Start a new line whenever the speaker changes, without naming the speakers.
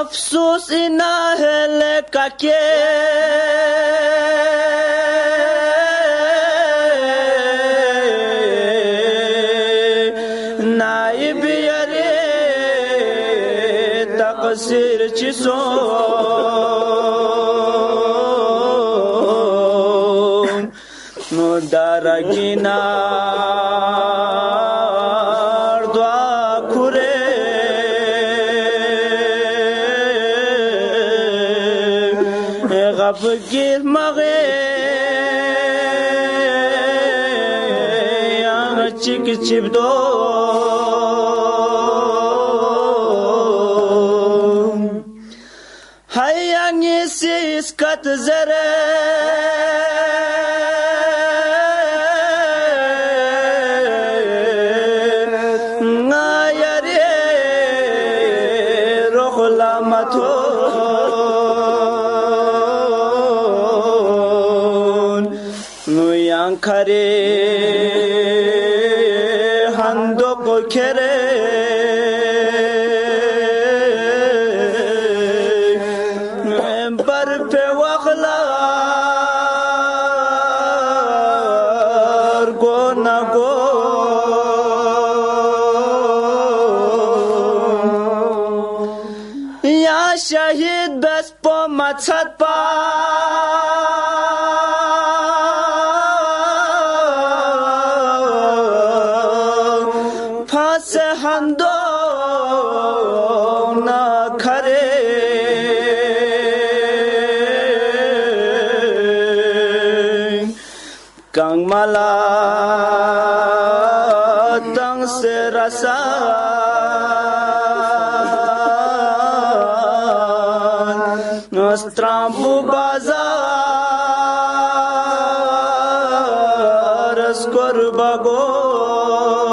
افسوس اینا ہے کہ نائب یری تقصیر چیسو نو دارگینا بگیر مغه یا چیک چیب دو هیانگی سیس کت زره نایری روح لامتو کره هندو کو کره بر په وغلار گو نگو یا شهید بس پا مدصد پا هندو نا کھرے کنگ مالا تنگ سے رسا نسترامبو بازار اسکر بگو